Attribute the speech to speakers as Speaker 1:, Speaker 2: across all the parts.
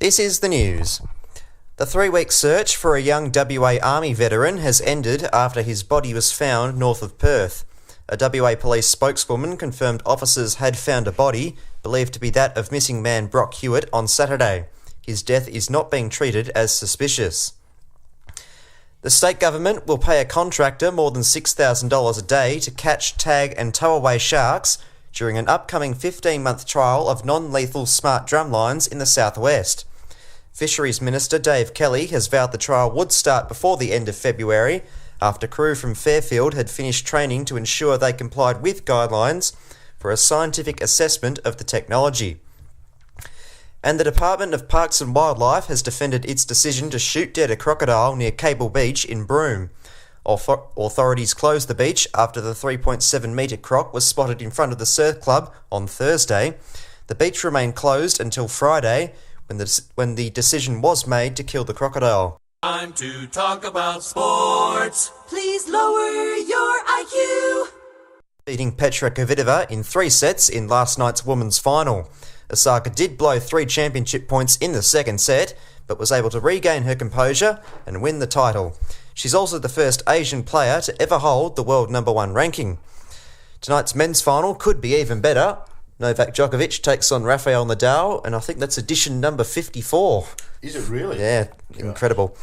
Speaker 1: This is the news. The 3-week search for a young WA Army veteran has ended after his body was found north of Perth. A WA police spokeswoman confirmed officers had found a body, believed to be that of missing man Brock Hewitt, on Saturday. His death is not being treated as suspicious. The state government will pay a contractor more than $6,000 a day to catch, tag and tow away sharks during an upcoming 15-month trial of non-lethal smart drumlines in the southwest. Fisheries Minister Dave Kelly has vowed the trial would start before the end of February, after crew from Fairfield had finished training to ensure they complied with guidelines for a scientific assessment of the technology. And the Department of Parks and Wildlife has defended its decision to shoot dead a crocodile near Cable Beach in Broome. Authorities closed the beach after the 3.7-metre croc was spotted in front of the surf club on Thursday. The beach remained closed until Friday, when the decision was made to kill the crocodile.
Speaker 2: Time to talk about sports. Please lower your IQ.
Speaker 1: Beating Petra Kvitova in 3 sets in last night's women's final. Osaka did blow 3 championship points in the second set, but was able to regain her composure and win the title. She's also the first Asian player to ever hold the world number 1 ranking. Tonight's men's final could be even better. Novak Djokovic takes on Rafael Nadal, and I think that's edition number 54.
Speaker 3: Is it really?
Speaker 1: Yeah, incredible.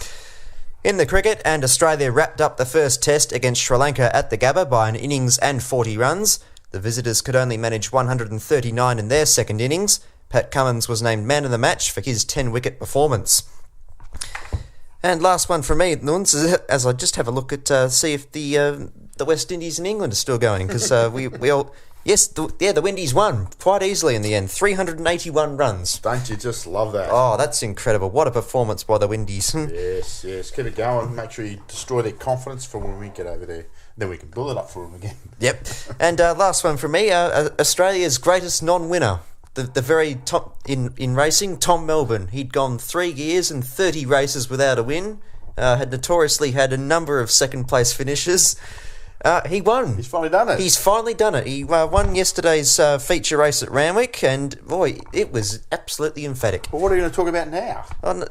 Speaker 1: In the cricket, and Australia wrapped up the first test against Sri Lanka at the Gabba by an innings and 40 runs. The visitors could only manage 139 in their second innings. Pat Cummins was named man of the match for his 10-wicket performance. And last one from me, Nuns, as I just have a look at see if the West Indies and England are still going, because we all... Yes, the Windies won quite easily in the end. 381 runs.
Speaker 3: Don't you just love that?
Speaker 1: Oh, that's incredible. What a performance by the Windies.
Speaker 3: Yes. Keep it going. Make sure you destroy their confidence for when we get over there. Then we can build it up for them again.
Speaker 1: Yep. And last one from me, Australia's greatest non-winner. The very top in racing, Tom Melbourne. He'd gone 3 years and 30 races without a win. Had notoriously had a number of second-place finishes. He won.
Speaker 3: He's finally done it.
Speaker 1: He won yesterday's feature race at Randwick, and boy, it was absolutely emphatic.
Speaker 3: Well, what are you going to talk about now?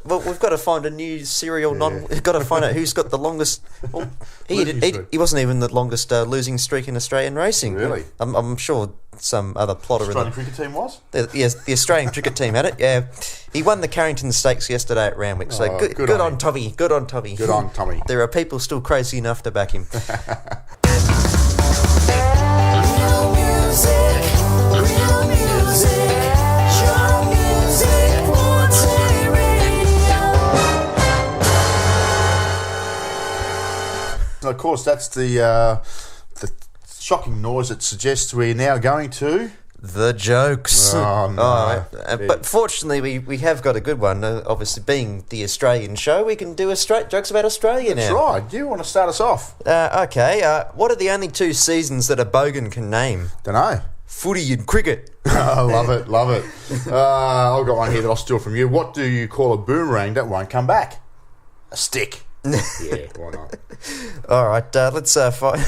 Speaker 1: Well, we've got to find a new serial We've got to find out who's got the longest. Well, he wasn't even the longest losing streak in Australian racing.
Speaker 3: Really?
Speaker 1: I'm sure some other plotter.
Speaker 3: Australian cricket team was?
Speaker 1: Yes, the Australian cricket team had it. Yeah, he won the Carrington Stakes yesterday at Randwick. So good on Tommy. Good on Tommy.
Speaker 3: Good on Tommy.
Speaker 1: There are people still crazy enough to back him.
Speaker 2: Real music, your music, Forte Radio.
Speaker 3: Of course, that's the shocking noise that suggests we're now going to...
Speaker 1: The jokes.
Speaker 3: Oh, no.
Speaker 1: But fortunately, we have got a good one. Obviously, being the Australian show, we can do jokes about Australia now.
Speaker 3: That's right. You want to start us off?
Speaker 1: Okay. What are the only 2 seasons that a bogan can name?
Speaker 3: Dunno.
Speaker 1: Footy and cricket.
Speaker 3: Love it. I've got one here that I'll steal from you. What do you call a boomerang that won't come back? A stick. Yeah, why not?
Speaker 1: All right, let's find...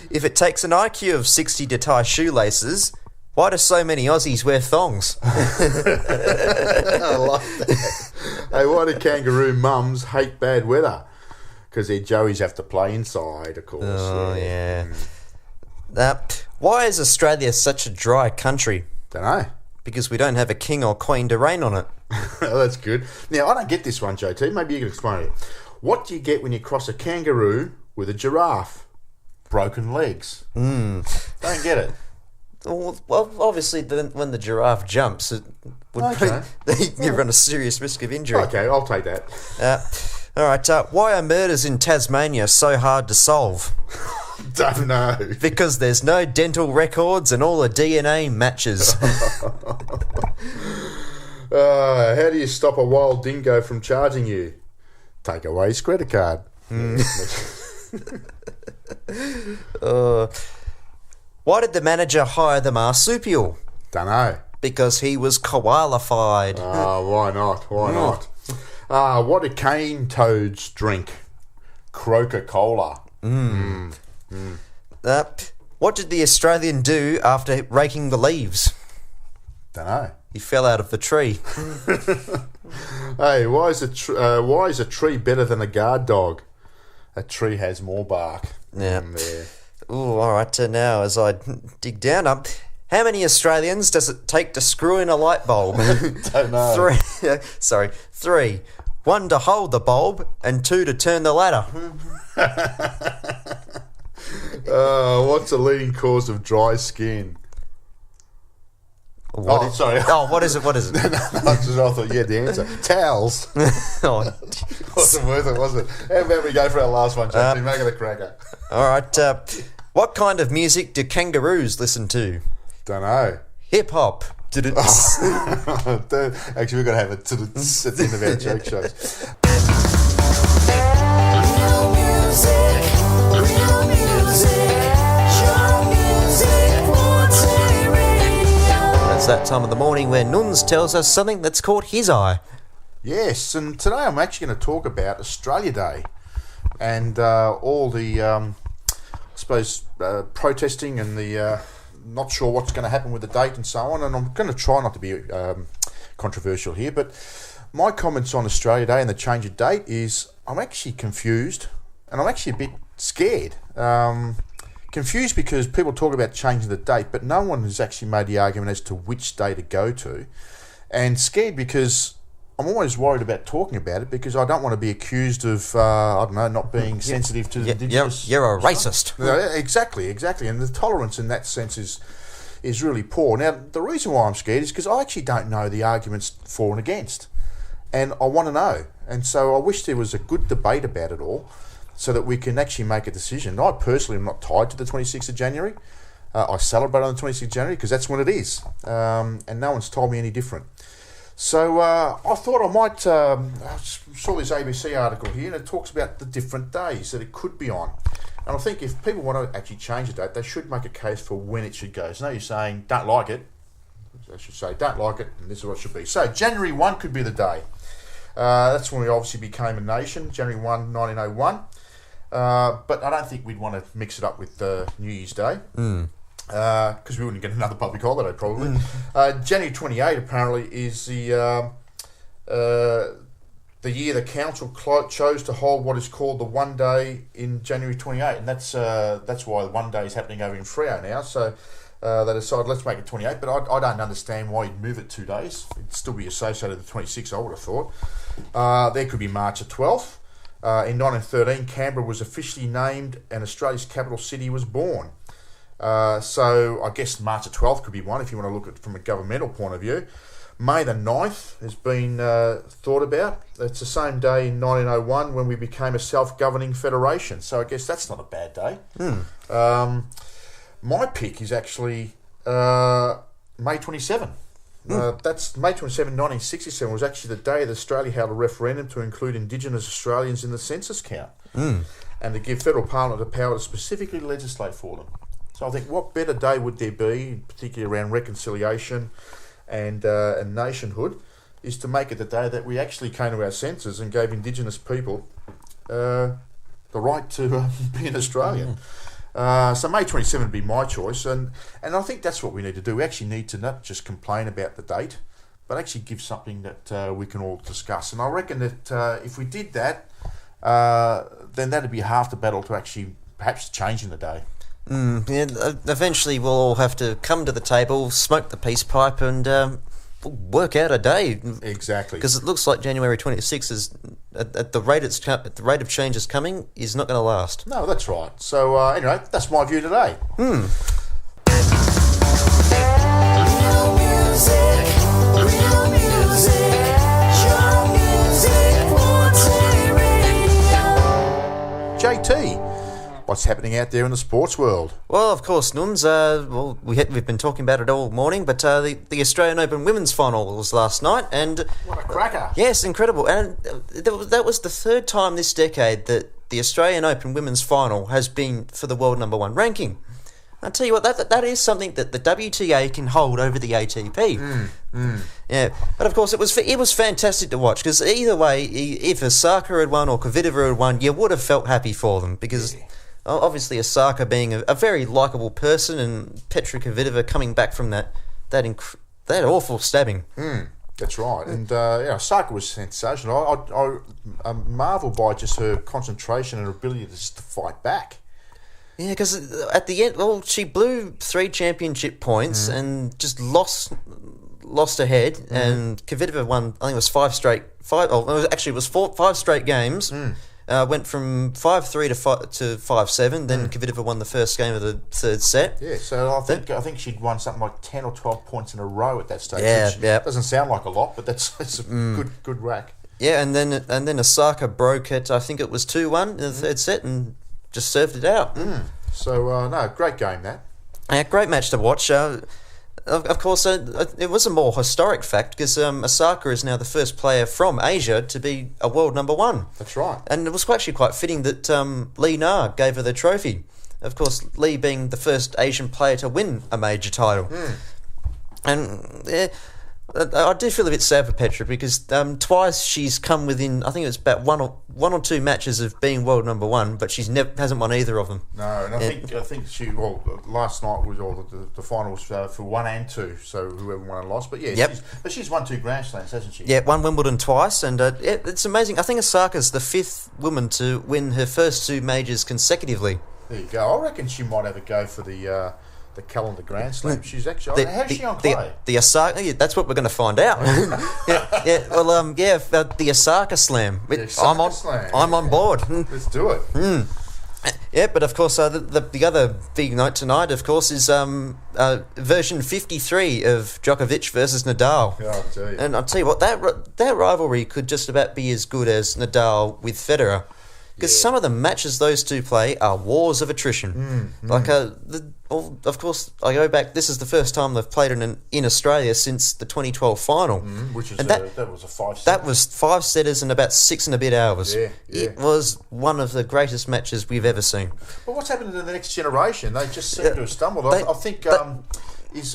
Speaker 1: If it takes an IQ of 60 to tie shoelaces, why do so many Aussies wear thongs?
Speaker 3: I love that. Hey, why do kangaroo mums hate bad weather? Because their joeys have to play inside, of course.
Speaker 1: Oh, yeah. Why is Australia such a dry country?
Speaker 3: Dunno.
Speaker 1: Because we don't have a king or queen to reign on it.
Speaker 3: Oh, that's good. Now, I don't get this one, JT. Maybe you can explain it. What do you get when you cross a kangaroo with a giraffe? Broken legs. Don't get it.
Speaker 1: Well, obviously, when the giraffe jumps, it would you run a serious risk of injury.
Speaker 3: Okay, I'll take that.
Speaker 1: All right. Why are murders in Tasmania so hard to solve?
Speaker 3: Don't know.
Speaker 1: Because there's no dental records and all the DNA matches.
Speaker 3: How do you stop a wild dingo from charging you? Take away his credit card.
Speaker 1: Why did the manager hire the marsupial?
Speaker 3: Dunno.
Speaker 1: Because he was koala-fied.
Speaker 3: Why not? Why not? What do cane toads drink? Coca-Cola.
Speaker 1: What did the Australian do after raking the leaves?
Speaker 3: Dunno.
Speaker 1: He fell out of the tree.
Speaker 3: Hey, why is a tree better than a guard dog? A tree has more bark.
Speaker 1: Yeah. Ooh, all right. Now, as I dig down, how many Australians does it take to screw in a light bulb?
Speaker 3: Don't know.
Speaker 1: 3. 1 to hold the bulb, and 2 to turn the ladder.
Speaker 3: What's the leading cause of dry skin? Sorry.
Speaker 1: Oh, what is it? What is it?
Speaker 3: No, I thought you had the answer. Towels.
Speaker 1: Oh.
Speaker 3: Wasn't worth it, was it? How about we go for our last one, Justin? Make it a cracker.
Speaker 1: All right. What kind of music do kangaroos listen to?
Speaker 3: Don't know.
Speaker 1: Hip hop.
Speaker 3: Actually, we've got to have it at the end of our joke shows.
Speaker 2: Real music, your music, Forte Radio.
Speaker 1: It's that time of the morning where Nunz tells us something that's caught his eye.
Speaker 3: Yes, and today I'm actually going to talk about Australia Day and all the, protesting and the not sure what's going to happen with the date and so on. And I'm going to try not to be controversial here, but my comments on Australia Day and the change of date is I'm actually confused and I'm actually a bit scared. Confused because people talk about changing the date, but no one has actually made the argument as to which day to go to. And scared because I'm always worried about talking about it because I don't want to be accused of, not being sensitive to the Indigenous.
Speaker 1: You're a racist.
Speaker 3: Yeah, exactly. And the tolerance in that sense is really poor. Now, the reason why I'm scared is because I actually don't know the arguments for and against. And I want to know. And so I wish there was a good debate about it all so that we can actually make a decision. I personally am not tied to the 26th of January. I celebrate on the 26th of January because that's when it is. And no one's told me any different. So I thought I might, I saw this ABC article here and it talks about the different days that it could be on. And I think if people want to actually change the date, they should make a case for when it should go. So now you're saying, don't like it. I should say, don't like it, and this is what it should be. So January 1 could be the day. That's when we obviously became a nation, January 1, 1901. But I don't think we'd want to mix it up with New Year's Day. Because we wouldn't get another public holiday probably. January 28 apparently is the year the council chose to hold what is called the one day in January 28, and that's why the one day is happening over in Freo now. So they decided let's make it 28, but I don't understand why you'd move it 2 days. It'd still be associated with 26. I would have thought there could be March the 12th. In 1913, Canberra was officially named, and Australia's capital city was born. So I guess March the 12th could be one if you want to look at it from a governmental point of view. May the 9th has been thought about. It's the same day in 1901 when we became a self-governing federation. So I guess that's not a bad day. My pick is actually May 27. That's May 27, 1967 was actually the day that Australia held a referendum to include Indigenous Australians in the census count and to give federal parliament the power to specifically legislate for them. So I think what better day would there be, particularly around reconciliation and nationhood, is to make it the day that we actually came to our senses and gave Indigenous people the right to be an Australian. So May 27 would be my choice, and I think that's what we need to do. We actually need to not just complain about the date, but actually give something that we can all discuss. And I reckon that if we did that, then that'd be half the battle to actually perhaps changing the day.
Speaker 1: Eventually we'll all have to come to the table, smoke the peace pipe, and work out a day.
Speaker 3: Exactly.
Speaker 1: Because it looks like January 26th is at the rate of change is coming is not going to last.
Speaker 3: No, that's right. So anyway, that's my view today.
Speaker 2: Real music, your music, Forte Radio.
Speaker 3: JT, what's happening out there in the sports world?
Speaker 1: Well, of course, Nuns. We've been talking about it all morning, but the Australian Open Women's Final was last night, and
Speaker 3: What a cracker!
Speaker 1: yes, incredible. And that was the third time this decade that the Australian Open Women's Final has been for the world number one ranking. I'll tell you what, that is something that the WTA can hold over the ATP. Yeah, but of course it was fantastic to watch because either way, if Osaka had won or Kvitova had won, you would have felt happy for them because. Obviously, Osaka being a very likeable person, and Petra Kvitova coming back from that that awful stabbing.
Speaker 3: That's right. And Osaka was sensational. I marvel by just her concentration and her ability to just to fight back.
Speaker 1: Yeah, because at the end, she blew 3 championship points and just lost her head. And Kvitova won. I think it was 5 straight. It was 5 straight games. Went from 5-3 to 5-7. Then Kvitova won the first game of the third set.
Speaker 3: Yeah, so I think she'd won something like 10 or 12 points in a row at that stage.
Speaker 1: Yeah,
Speaker 3: which doesn't sound like a lot, but that's a good rack.
Speaker 1: Yeah, and then Osaka broke it. I think it was 2-1 in the third set and just served it out.
Speaker 3: So great game that.
Speaker 1: Yeah, great match to watch. Of course, it was a more historic fact because Osaka is now the first player from Asia to be a world number 1.
Speaker 3: That's right.
Speaker 1: And it was actually quite fitting that Li Na gave her the trophy. Of course, Li being the first Asian player to win a major title. And I do feel a bit sad for Petra because twice she's come within, I think it was about one or two matches of being world number 1, but she's hasn't won either of them.
Speaker 3: No, and I think she last night was the final was for 1 and 2, so whoever won and lost. But yeah, she's won 2 Grand Slams, hasn't she?
Speaker 1: Yeah, won Wimbledon twice, and it's amazing. I think Osaka's the 5th woman to win her first 2 majors consecutively.
Speaker 3: There you go. I reckon she might have a go for the calendar Grand Slam. She's actually how's she on clay?
Speaker 1: The Osaka. That's what we're going to find out. The Osaka Slam. I'm on board.
Speaker 3: Let's do it.
Speaker 1: Yeah, but of course, the other big night tonight, of course, is version 53 of Djokovic versus Nadal.
Speaker 3: Yeah, I'll tell you.
Speaker 1: And I'll tell you what, that rivalry could just about be as good as Nadal with Federer. Because some of the matches those two play are wars of attrition. Of course, I go back. This is the first time they've played in Australia since the 2012 final,
Speaker 3: which is that was a 5-set.
Speaker 1: That was 5 setters in about 6 and a bit hours.
Speaker 3: Yeah.
Speaker 1: It was one of the greatest matches we've ever seen.
Speaker 3: Well, what's happened to the next generation? They just seem to have stumbled. I think he's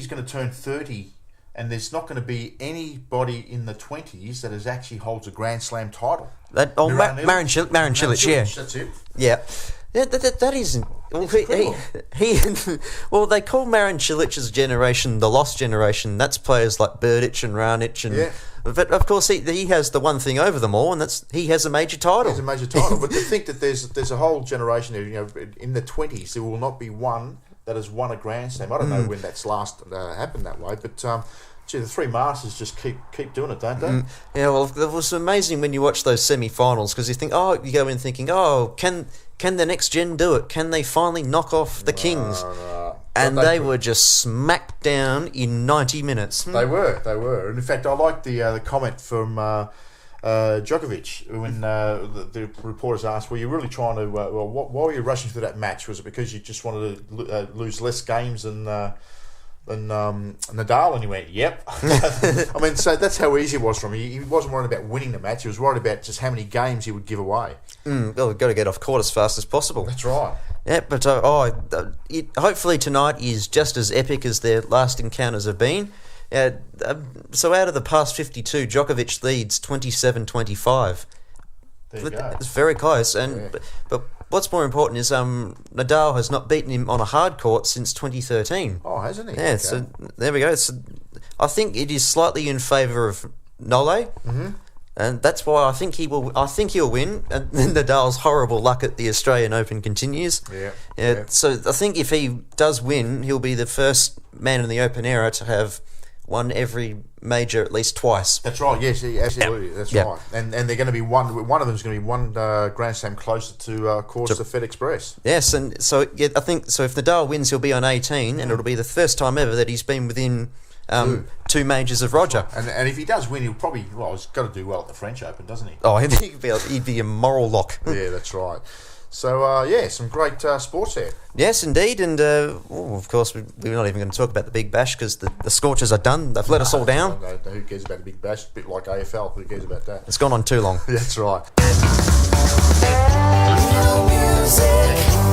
Speaker 3: going to turn 30. And there's not going to be anybody in the 20s that actually holds a Grand Slam title.
Speaker 1: Marin Cilic, yeah.
Speaker 3: That's it.
Speaker 1: Yeah. Yeah, that isn't... Well, they call Marin Cilic's generation the lost generation. That's players like Berdych and Raonic. But, of course, he has the one thing over them all, and that's he has a major title.
Speaker 3: He has a major title. But to think that there's a whole generation in the 20s, there will not be one that has won a Grand Slam. I don't know when that's last happened that way, but the 3 Masters just keep doing it, don't they?
Speaker 1: Yeah, well, it was amazing when you watch those semi-finals because you go in thinking, can the next gen do it? Can they finally knock off the Kings?
Speaker 3: No.
Speaker 1: And they were just smacked down in 90 minutes.
Speaker 3: They were. And in fact, I like the comment from Djokovic when the reporters asked, were you really trying to why were you rushing through that match? Was it because you just wanted to lose less games than Nadal? And he went, yep. I mean, so that's how easy it was for him. He wasn't worried about winning the match. He was worried about just how many games he would give away.
Speaker 1: Well, we've got to get off court as fast as possible.
Speaker 3: That's right.
Speaker 1: Yeah, but hopefully tonight is just as epic as their last encounters have been. So out of the past 52, Djokovic leads 27-25.
Speaker 3: There you go.
Speaker 1: It's very close. But what's more important is Nadal has not beaten him on a hard court since 2013.
Speaker 3: Oh, hasn't he?
Speaker 1: Yeah,
Speaker 3: okay.
Speaker 1: So there we go. So I think it is slightly in favour of Nole. And that's why I think he will. I think he'll win. And Nadal's horrible luck at the Australian Open continues.
Speaker 3: Yeah.
Speaker 1: So I think if he does win, he'll be the first man in the Open era to have won every major at least twice.
Speaker 3: That's right. Yes, absolutely. That's right. And they're going to be one of them is going to be one Grand Slam closer to, of course, the FedExpress.
Speaker 1: Yes, and so I think so. If Nadal wins, he'll be on 18, and it'll be the first time ever that he's been within 2 majors of Roger.
Speaker 3: And if he does win, he'll probably he's got to do well at the French Open, doesn't he?
Speaker 1: Oh, he'd be a moral lock.
Speaker 3: Yeah, that's right. So, some great sports there.
Speaker 1: Yes, indeed. And, of course, we're not even going to talk about the Big Bash because the Scorchers are done. They've let us all down.
Speaker 3: No, who cares about the Big Bash? A bit like AFL. Who cares about that?
Speaker 1: It's gone on too long.
Speaker 3: That's right.
Speaker 2: New music.